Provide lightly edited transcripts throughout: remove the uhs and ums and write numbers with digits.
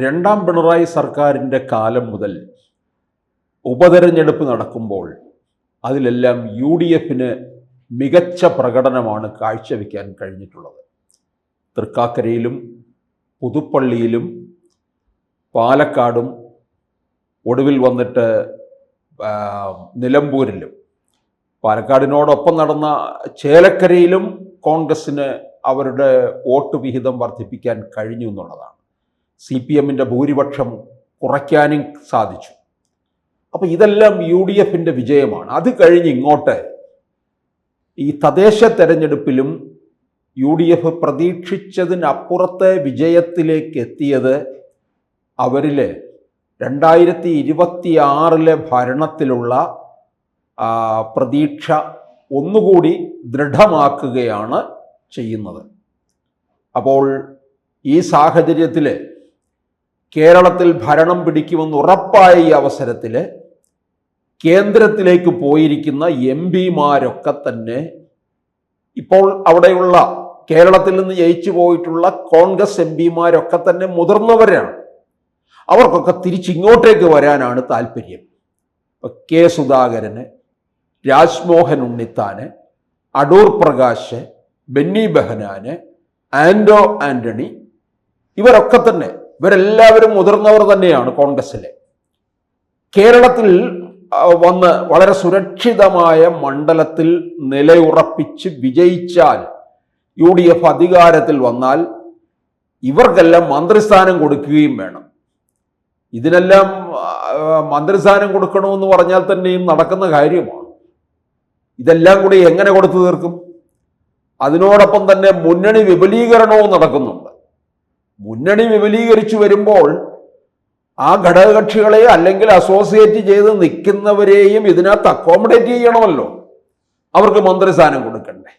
രണ്ടാം പിണറായി സർക്കാരിൻ്റെ കാലം മുതൽ ഉപതെരഞ്ഞെടുപ്പ് നടക്കുമ്പോൾ അതിലെല്ലാം UDFന് മികച്ച പ്രകടനമാണ് കാഴ്ചവെക്കാൻ കഴിഞ്ഞിട്ടുള്ളത്. തൃക്കാക്കരയിലും പുതുപ്പള്ളിയിലും പാലക്കാടും ഒടുവിൽ വന്നിട്ട് നിലമ്പൂരിലും, പാലക്കാടിനോടൊപ്പം നടന്ന ചേലക്കരയിലും കോൺഗ്രസ്സിന് അവരുടെ വോട്ട് വിഹിതം വർദ്ധിപ്പിക്കാൻ കഴിഞ്ഞു എന്നുള്ളതാണ്. CPMൻ്റെ ഭൂരിപക്ഷം കുറയ്ക്കാനും സാധിച്ചു. അപ്പോൾ ഇതെല്ലാം UDFൻ്റെ വിജയമാണ്. അത് കഴിഞ്ഞ് ഇങ്ങോട്ട് ഈ തദ്ദേശ തെരഞ്ഞെടുപ്പിലും UDF പ്രതീക്ഷിച്ചതിനപ്പുറത്തെ വിജയത്തിലേക്ക് എത്തിയത് അവരിൽ 2026 ഭരണത്തിലുള്ള പ്രതീക്ഷ ഒന്നുകൂടി ദൃഢമാക്കുകയാണ് ചെയ്യുന്നത്. അപ്പോൾ ഈ സാഹചര്യത്തിൽ കേരളത്തിൽ ഭരണം പിടിക്കുമെന്ന് ഉറപ്പായ ഈ അവസരത്തിൽ കേന്ദ്രത്തിലേക്ക് പോയിരിക്കുന്ന MPമാരൊക്കെ തന്നെ ഇപ്പോൾ അവിടെയുള്ള കേരളത്തിൽ നിന്ന് ജയിച്ചു പോയിട്ടുള്ള കോൺഗ്രസ് MPമാരൊക്കെ തന്നെ മുതിർന്നവരാണ്. അവർക്കൊക്കെ തിരിച്ചിങ്ങോട്ടേക്ക് വരാനാണ് താല്പര്യം. K. സുധാകരന്, രാജ്മോഹൻ ഉണ്ണിത്താന്, അടൂർ പ്രകാശ്, ബെന്നി ബെഹനാന്, ആന്റോ ആന്റണി, ഇവരൊക്കെ തന്നെ, ഇവരെല്ലാവരും മുതിർന്നവർ തന്നെയാണ് കോൺഗ്രസ്സിലെ. കേരളത്തിൽ വന്ന് വളരെ സുരക്ഷിതമായ മണ്ഡലത്തിൽ നിലയുറപ്പിച്ച് വിജയിച്ചാൽ UDF അധികാരത്തിൽ വന്നാൽ ഇവർക്കെല്ലാം മന്ത്രിസ്ഥാനം കൊടുക്കുകയും വേണം. ഇതിനെല്ലാം മന്ത്രിസ്ഥാനം കൊടുക്കണമെന്ന് പറഞ്ഞാൽ തന്നെയും നടക്കുന്ന കാര്യമാണ്. ഇതെല്ലാം കൂടി എങ്ങനെ കൊടുത്തു തീർക്കും? അതിനോടൊപ്പം തന്നെ മുന്നണി വിപുലീകരണവും നടക്കുന്നുണ്ട്. മുന്നണി വിപുലീകരിച്ചു വരുമ്പോൾ ആ ഘടകകക്ഷികളെ അല്ലെങ്കിൽ അസോസിയേറ്റ് ചെയ്ത് നിൽക്കുന്നവരെയും ഇതിനകത്ത് അക്കോമഡേറ്റ് ചെയ്യണമല്ലോ. അവർക്ക് മന്ത്രിസ്ഥാനം കൊടുക്കണ്ടേ?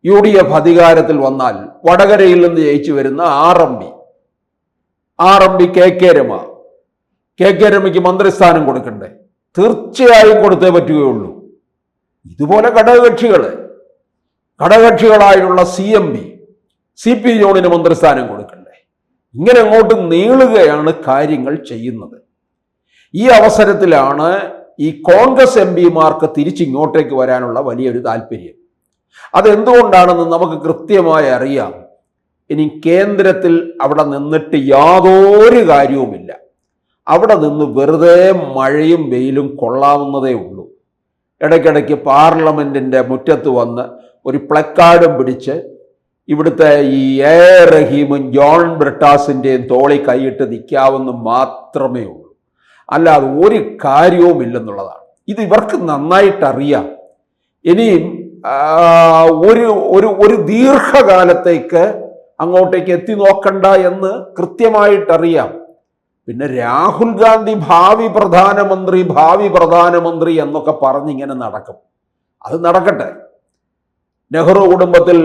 UDF അധികാരത്തിൽ വന്നാൽ വടകരയിൽ നിന്ന് ജയിച്ചു വരുന്ന RMP KK രമ, KK രമയ്ക്ക് മന്ത്രിസ്ഥാനം കൊടുക്കണ്ടേ? തീർച്ചയായും കൊടുത്തേ പറ്റുകയുള്ളൂ. ഇതുപോലെ ഘടകകക്ഷികളായുള്ള CMP, CP ജോണിന് മന്ത്രിസ്ഥാനം കൊടുക്കണ്ടേ? ഇങ്ങനെ അങ്ങോട്ട് നീളുകയാണ് കാര്യങ്ങൾ ചെയ്യുന്നത്. ഈ അവസരത്തിലാണ് ഈ കോൺഗ്രസ് MPമാർക്ക് തിരിച്ചിങ്ങോട്ടേക്ക് വരാനുള്ള വലിയൊരു താല്പര്യം. അതെന്തുകൊണ്ടാണെന്ന് നമുക്ക് കൃത്യമായി അറിയാം. ഇനി കേന്ദ്രത്തിൽ അവിടെ നിന്നിട്ട് യാതൊരു കാര്യവുമില്ല. അവിടെ നിന്ന് വെറുതെ മഴയും വെയിലും കൊള്ളാവുന്നതേ ഉള്ളൂ. ഇടയ്ക്കിടയ്ക്ക് പാർലമെൻറ്റിൻ്റെ മുറ്റത്ത് വന്ന് ഒരു പ്ലക്കാർഡും പിടിച്ച് ഇവിടുത്തെ ഈ A. റഹീമും ജോൺ ബ്രിട്ടാസിൻ്റെയും തോളി കൈയിട്ട് നിൽക്കാവുന്ന മാത്രമേ ഉള്ളൂ. അല്ലാതെ ഒരു കാര്യവുമില്ലെന്നുള്ളതാണ്. ഇത് ഇവർക്ക് നന്നായിട്ടറിയാം. ഇനിയും ഒരു ദീർഘകാലത്തേക്ക് അങ്ങോട്ടേക്ക് എത്തി നോക്കണ്ട എന്ന് കൃത്യമായിട്ടറിയാം. പിന്നെ രാഹുൽ ഗാന്ധി ഭാവി പ്രധാനമന്ത്രി എന്നൊക്കെ പറഞ്ഞിങ്ങനെ നടക്കും. അത് നടക്കട്ടെ. നെഹ്റു കുടുംബത്തിൽ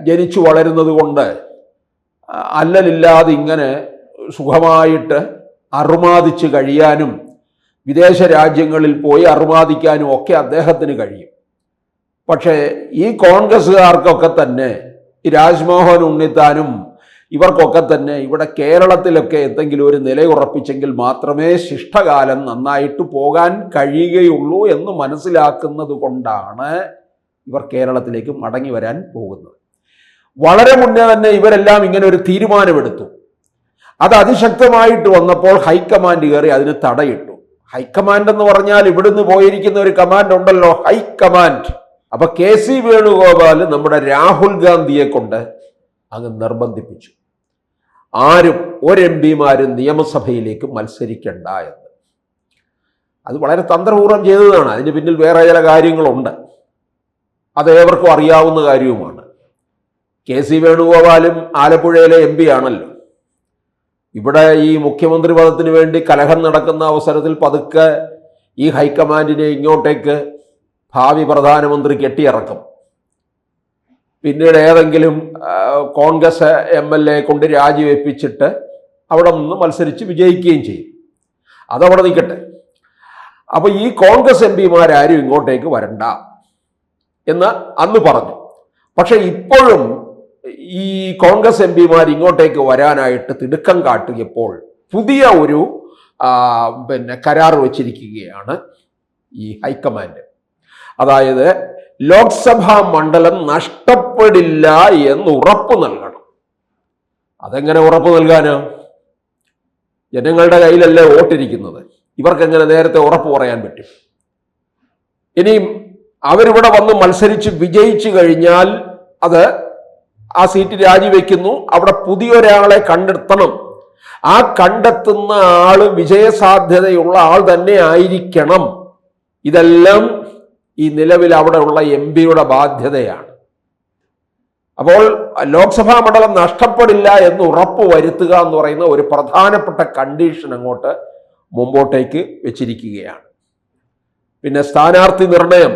ജനിച്ചു വളരുന്നത് കൊണ്ട് അല്ലലില്ലാതെ ഇങ്ങനെ സുഖമായിട്ട് അറുമാദിച്ച് കഴിയാനും വിദേശ രാജ്യങ്ങളിൽ പോയി അറുമാദിക്കാനും ഒക്കെ അദ്ദേഹത്തിന് കഴിയും. പക്ഷേ ഈ കോൺഗ്രസ്സുകാർക്കൊക്കെ തന്നെ, ഈ രാജ്മോഹൻ ഉണ്ണിത്താനും ഇവർക്കൊക്കെ തന്നെ ഇവിടെ കേരളത്തിലൊക്കെ എന്തെങ്കിലും ഒരു നിലയുറപ്പിച്ചെങ്കിൽ മാത്രമേ ശിഷ്ടകാലം നന്നായിട്ട് പോകാൻ കഴിയുകയുള്ളൂ എന്ന് മനസ്സിലാക്കുന്നത് കൊണ്ടാണ് ഇവർ കേരളത്തിലേക്ക് മടങ്ങി വരാൻ പോകുന്നത്. വളരെ മുന്നേ തന്നെ ഇവരെല്ലാം ഇങ്ങനെ ഒരു തീരുമാനമെടുത്തു. അത് അതിശക്തമായിട്ട് വന്നപ്പോൾ ഹൈക്കമാൻഡ് കയറി അതിന് തടയിട്ടു. ഹൈക്കമാൻഡ് എന്ന് പറഞ്ഞാൽ ഇവിടുന്ന് പോയിരിക്കുന്ന ഒരു കമാൻഡ് ഉണ്ടല്ലോ, ഹൈക്കമാൻഡ്. അപ്പൊ KC വേണുഗോപാൽ നമ്മുടെ രാഹുൽ ഗാന്ധിയെ കൊണ്ട് അങ്ങ് നിർബന്ധിപ്പിച്ചു, ആരും ഒരു MPമാരും നിയമസഭയിലേക്ക് മത്സരിക്കണ്ട എന്ന്. അത് വളരെ തന്ത്രപൂർവ്വം ചെയ്തതാണ്. അതിന് പിന്നിൽ വേറെ ചില കാര്യങ്ങളുണ്ട്. അത് ഏവർക്കും അറിയാവുന്ന കാര്യവുമാണ്. KC വേണുഗോപാലും ആലപ്പുഴയിലെ MP ആണല്ലോ. ഇവിടെ ഈ മുഖ്യമന്ത്രി പദത്തിന് വേണ്ടി കലഹം നടക്കുന്ന അവസരത്തിൽ പതുക്കെ ഈ ഹൈക്കമാൻഡിനെ ഇങ്ങോട്ടേക്ക് ഭാവി പ്രധാനമന്ത്രി കെട്ടിയിറക്കും. പിന്നീട് ഏതെങ്കിലും കോൺഗ്രസ് MLA കൊണ്ട് രാജിവെപ്പിച്ചിട്ട് അവിടെ നിന്ന് മത്സരിച്ച് വിജയിക്കുകയും ചെയ്യും. അതവിടെ നിൽക്കട്ടെ. അപ്പോൾ ഈ കോൺഗ്രസ് MPമാരും ഇങ്ങോട്ടേക്ക് വരണ്ട എന്ന് അന്ന് പറഞ്ഞു. പക്ഷെ ഇപ്പോഴും ഈ കോൺഗ്രസ് എം പിമാർ ഇങ്ങോട്ടേക്ക് വരാനായിട്ട് തിടുക്കം കാട്ടിയപ്പോൾ പുതിയ ഒരു കരാർ വച്ചിരിക്കുകയാണ് ഈ ഹൈക്കമാൻഡ്. അതായത് ലോക്സഭാ മണ്ഡലം നഷ്ടപ്പെടില്ല എന്ന് ഉറപ്പ് നൽകണം. അതെങ്ങനെ ഉറപ്പ് നൽകാനോ? ജനങ്ങളുടെ കയ്യിലല്ലേ വോട്ടിരിക്കുന്നത്. ഇവർക്കെങ്ങനെ നേരത്തെ ഉറപ്പ് പറയാൻ പറ്റും? ഇനിയും അവരിവിടെ വന്ന് മത്സരിച്ച് വിജയിച്ചു കഴിഞ്ഞാൽ അത് ആ സീറ്റ് രാജിവെക്കുന്നു, അവിടെ പുതിയൊരാളെ കണ്ടെത്തണം. ആ കണ്ടെത്തുന്ന ആള് വിജയസാധ്യതയുള്ള ആൾ തന്നെ ആയിരിക്കണം. ഇതെല്ലാം ഈ നിലവിൽ അവിടെ ഉള്ള എം പിയുടെ ബാധ്യതയാണ്. അപ്പോൾ ലോക്സഭാ മണ്ഡലം നഷ്ടപ്പെടില്ല എന്ന് ഉറപ്പ് വരുത്തുക എന്ന് പറയുന്ന ഒരു പ്രധാനപ്പെട്ട കണ്ടീഷൻ അങ്ങോട്ട് മുമ്പോട്ടേക്ക് വെച്ചിരിക്കുകയാണ്. പിന്നെ സ്ഥാനാർത്ഥി നിർണയം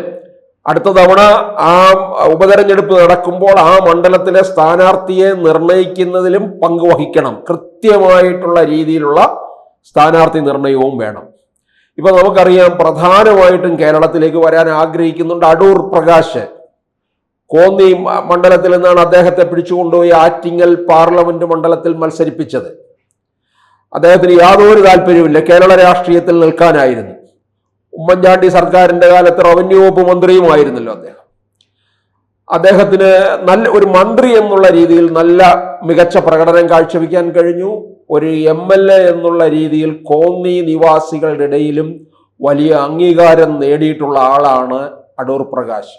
അടുത്ത തവണ ആ ഉപതെരഞ്ഞെടുപ്പ് നടക്കുമ്പോൾ ആ മണ്ഡലത്തിലെ സ്ഥാനാർത്ഥിയെ നിർണയിക്കുന്നതിലും പങ്കുവഹിക്കണം. കൃത്യമായിട്ടുള്ള രീതിയിലുള്ള സ്ഥാനാർത്ഥി നിർണയവും വേണം. ഇപ്പൊ നമുക്കറിയാം, പ്രധാനമായിട്ടും കേരളത്തിലേക്ക് വരാൻ ആഗ്രഹിക്കുന്നുണ്ട് അടൂർ പ്രകാശ്. കോന്നി മണ്ഡലത്തിൽ നിന്നാണ് അദ്ദേഹത്തെ പിടിച്ചുകൊണ്ടുപോയി ആറ്റിങ്ങൽ പാർലമെന്റ് മണ്ഡലത്തിൽ മത്സരിപ്പിച്ചത്. അദ്ദേഹത്തിന് യാതൊരു താല്പര്യമില്ല, കേരള രാഷ്ട്രീയത്തിൽ നിൽക്കാനായിരുന്നു. ഉമ്മൻചാണ്ടി സർക്കാരിന്റെ കാലത്ത് റവന്യൂ വകുപ്പ് മന്ത്രിയുമായിരുന്നല്ലോ അദ്ദേഹം. അദ്ദേഹത്തിന് നല്ല ഒരു മന്ത്രി എന്നുള്ള രീതിയിൽ നല്ല മികച്ച പ്രകടനം കാഴ്ചവെക്കാൻ കഴിഞ്ഞു. ഒരു MLA എന്നുള്ള രീതിയിൽ കോന്നി നിവാസികളുടെ ഇടയിലും വലിയ അംഗീകാരം നേടിയിട്ടുള്ള ആളാണ് അടൂർ പ്രകാശ്.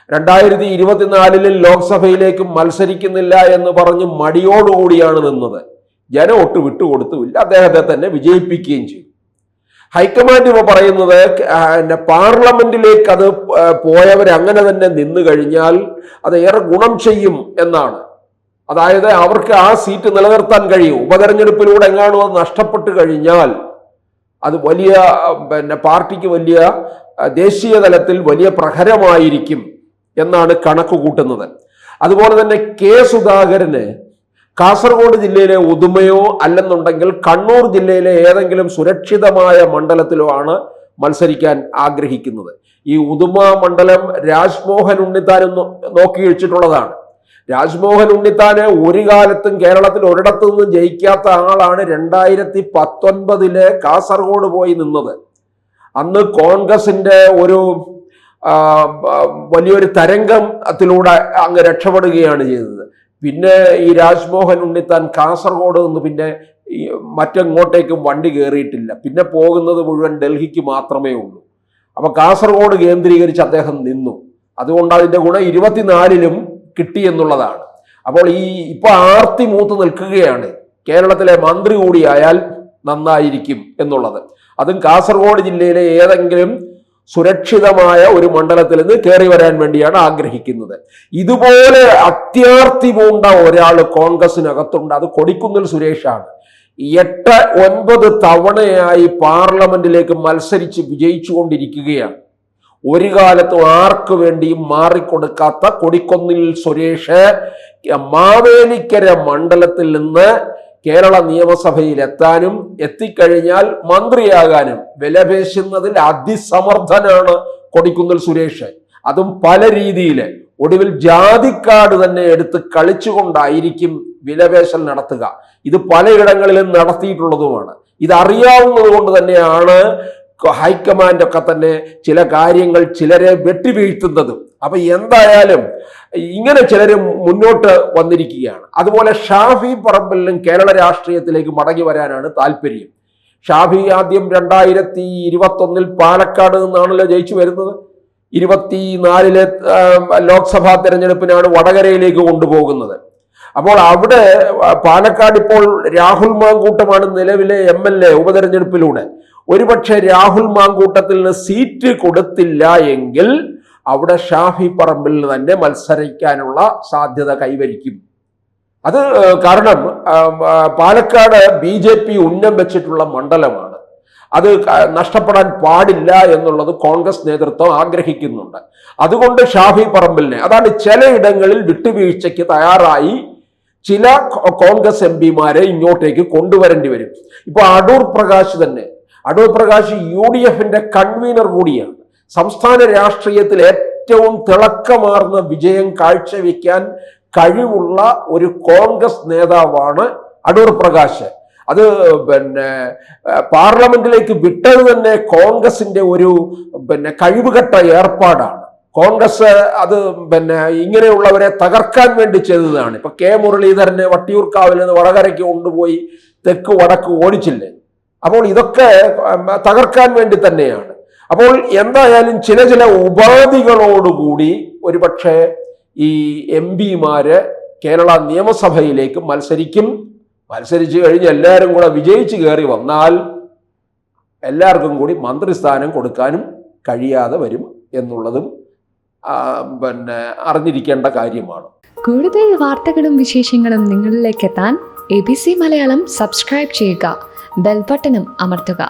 2024 ലോക്സഭയിലേക്ക് മത്സരിക്കുന്നില്ല എന്ന് പറഞ്ഞ് മടിയോടുകൂടിയാണ് നിന്നത്. ജനം ഒട്ട് വിട്ടുകൊടുത്തുമില്ല, അദ്ദേഹത്തെ തന്നെ വിജയിപ്പിക്കുകയും ചെയ്തു. ഹൈക്കമാൻഡ് ഇപ്പോൾ പറയുന്നത് പാർലമെന്റിലേക്ക് അത് പോയവരങ്ങനെ തന്നെ നിന്നു കഴിഞ്ഞാൽ അത് ഏറെ ഗുണം ചെയ്യും എന്നാണ്. അതായത് അവർക്ക് ആ സീറ്റ് നിലനിർത്താൻ കഴിയും. ഉപതെരഞ്ഞെടുപ്പിലൂടെ എങ്ങാനും അത് നഷ്ടപ്പെട്ടു കഴിഞ്ഞാൽ അത് വലിയ പാർട്ടിക്ക് വലിയ ദേശീയ തലത്തിൽ വലിയ പ്രഹരമായിരിക്കും എന്നാണ് കണക്ക് കൂട്ടുന്നത്. അതുപോലെ തന്നെ കെ സുധാകരന് കാസർഗോഡ് ജില്ലയിലെ ഉദുമയോ അല്ലെന്നുണ്ടെങ്കിൽ കണ്ണൂർ ജില്ലയിലെ ഏതെങ്കിലും സുരക്ഷിതമായ മണ്ഡലത്തിലോ ആണ് മത്സരിക്കാൻ ആഗ്രഹിക്കുന്നത്. ഈ ഉദുമ മണ്ഡലം രാജ്മോഹൻ ഉണ്ണിത്താനും നോക്കി വെച്ചിട്ടുള്ളതാണ്. രാജ്മോഹൻ ഉണ്ണിത്താന് ഒരു കാലത്തും കേരളത്തിൽ ഒരിടത്തു നിന്നും ജയിക്കാത്ത ആളാണ്. 2019 കാസർഗോഡ് പോയി നിന്നത്. അന്ന് കോൺഗ്രസിന്റെ ഒരു വലിയൊരു തരംഗത്തിലൂടെ അങ്ങ് രക്ഷപ്പെടുകയാണ് ചെയ്തത്. പിന്നെ ഈ രാജ്മോഹൻ ഉണ്ണിത്താൻ കാസർഗോഡ് നിന്ന് പിന്നെ മറ്റെങ്ങോട്ടേക്കും വണ്ടി കയറിയിട്ടില്ല. പിന്നെ പോകുന്നത് മുഴുവൻ ഡൽഹിക്ക് മാത്രമേ ഉള്ളൂ. അപ്പൊ കാസർഗോഡ് കേന്ദ്രീകരിച്ച് അദ്ദേഹം നിന്നു. അതുകൊണ്ട് അതിന്റെ ഗുണം 24 കിട്ടി എന്നുള്ളതാണ്. അപ്പോൾ ഇപ്പൊ ആർത്തി മൂത്ത് നിൽക്കുകയാണ് കേരളത്തിലെ മന്ത്രി കൂടിയായാൽ നന്നായിരിക്കും എന്നുള്ളത്. അതും കാസർഗോഡ് ജില്ലയിലെ ഏതെങ്കിലും സുരക്ഷിതമായ ഒരു മണ്ഡലത്തിൽ നിന്ന് കയറി വരാൻ വേണ്ടിയാണ് ആഗ്രഹിക്കുന്നത്. ഇതുപോലെ അത്യാർത്തി പൂണ്ട ഒരാൾ കോൺഗ്രസിനകത്തുണ്ട്. അത് കൊടിക്കുന്നിൽ സുരേഷാണ്. 8-9 തവണയായി പാർലമെന്റിലേക്ക് മത്സരിച്ച് വിജയിച്ചുകൊണ്ടിരിക്കുകയാണ്. ഒരു കാലത്തും ആർക്കു വേണ്ടിയും മാറിക്കൊടുക്കാത്ത കൊടിക്കുന്നിൽ സുരേഷ് മാവേലിക്കര മണ്ഡലത്തിൽ നിന്ന് കേരള നിയമസഭയിൽ എത്താനും എത്തിക്കഴിഞ്ഞാൽ മന്ത്രിയാകാനും വിലപേശുന്നതിൽ അതിസമർത്ഥനാണ് കൊടിക്കുന്നിൽ സുരേഷ്. അതും പല രീതിയിൽ. ഒടുവിൽ ജാതിക്കാട് തന്നെ എടുത്ത് കളിച്ചുകൊണ്ടായിരിക്കും വിലപേശൽ നടത്തുക. ഇത് പലയിടങ്ങളിലും നടത്തിയിട്ടുള്ളതുമാണ്. ഇതറിയാവുന്നത് കൊണ്ട് തന്നെയാണ് ഹൈക്കമാൻഡ് ഒക്കെ തന്നെ ചില കാര്യങ്ങൾ ചിലരെ വെട്ടിവീഴ്ത്തുന്നതും. അപ്പൊ എന്തായാലും ഇങ്ങനെ ചിലര് മുന്നോട്ട് വന്നിരിക്കുകയാണ്. അതുപോലെ ഷാഫി പറമ്പിലിനും കേരള രാഷ്ട്രീയത്തിലേക്ക് മടങ്ങി വരാനാണ് താല്പര്യം. ഷാഫി ആദ്യം 2021 പാലക്കാട് നിന്നാണല്ലോ ജയിച്ചു വരുന്നത്. 24 ലോക്സഭാ തെരഞ്ഞെടുപ്പിനാണ് വടകരയിലേക്ക് കൊണ്ടുപോകുന്നത്. അപ്പോൾ അവിടെ പാലക്കാട് ഇപ്പോൾ രാഹുൽ മാങ്കൂട്ടമാണ് നിലവിലെ MLA ഉപതെരഞ്ഞെടുപ്പിലൂടെ. ഒരുപക്ഷെ രാഹുൽ മാങ്കൂട്ടത്തിന് സീറ്റ് കൊടുത്തില്ല എങ്കിൽ അവിടെ ഷാഫി പറമ്പിൽ തന്നെ മത്സരിക്കാനുള്ള സാധ്യത കൈവരിക്കും. അത് കാരണം പാലക്കാട് BJP ഉന്നം വെച്ചിട്ടുള്ള മണ്ഡലമാണ്. അത് നഷ്ടപ്പെടാൻ പാടില്ല എന്നുള്ളത് കോൺഗ്രസ് നേതൃത്വം ആഗ്രഹിക്കുന്നുണ്ട്. അതുകൊണ്ട് ഷാഫി പറമ്പിലിനെ അതാണ് ചിലയിടങ്ങളിൽ വിട്ടുവീഴ്ചയ്ക്ക് തയ്യാറായി ചില കോൺഗ്രസ് MPമാരെ ഇങ്ങോട്ടേക്ക് കൊണ്ടുവരേണ്ടി വരും. ഇപ്പൊ അടൂർ പ്രകാശ് തന്നെ. അടൂർ പ്രകാശ് UDFന്റെ കൺവീനർ കൂടിയാണ്. സംസ്ഥാന രാഷ്ട്രീയത്തിൽ ഏറ്റവും തിളക്കമാർന്ന വിജയം കാഴ്ചവെക്കാൻ കഴിവുള്ള ഒരു കോൺഗ്രസ് നേതാവാണ് അടൂർ പ്രകാശ്. അത് പാർലമെന്റിലേക്ക് വിട്ടത് തന്നെ കോൺഗ്രസിന്റെ ഒരു കഴിവുകെട്ട ഏർപ്പാടാണ്. കോൺഗ്രസ് അത് ഇങ്ങനെയുള്ളവരെ തകർക്കാൻ വേണ്ടി ചെയ്തതാണ്. ഇപ്പൊ കെ മുരളീധരനെ വട്ടിയൂർക്കാവിൽ നിന്ന് വടകരയ്ക്ക് കൊണ്ടുപോയി തെക്ക് വടക്ക് ഓടിച്ചില്ലേ? അപ്പോൾ ഇതൊക്കെ തകർക്കാൻ വേണ്ടി തന്നെയാണ്. അപ്പോൾ എന്തായാലും ചില ഉപാധികളോടുകൂടി ഒരുപക്ഷെ ഈ MP-മാര് കേരള നിയമസഭയിലേക്ക് മത്സരിച്ചു കഴിഞ്ഞ് എല്ലാവരും കൂടെ വിജയിച്ച് കയറി വന്നാൽ എല്ലാവർക്കും കൂടി മന്ത്രിസ്ഥാനം കൊടുക്കാനും കഴിയാതെ വരും എന്നുള്ളതും അറിഞ്ഞിരിക്കേണ്ട കാര്യമാണ്. കൂടുതൽ വാർത്തകളും വിശേഷങ്ങളും നിങ്ങളിലേക്ക് എത്താൻ ABC മലയാളം സബ്സ്ക്രൈബ് ചെയ്യുക, ബെൽ ബട്ടണും അമർത്തുക.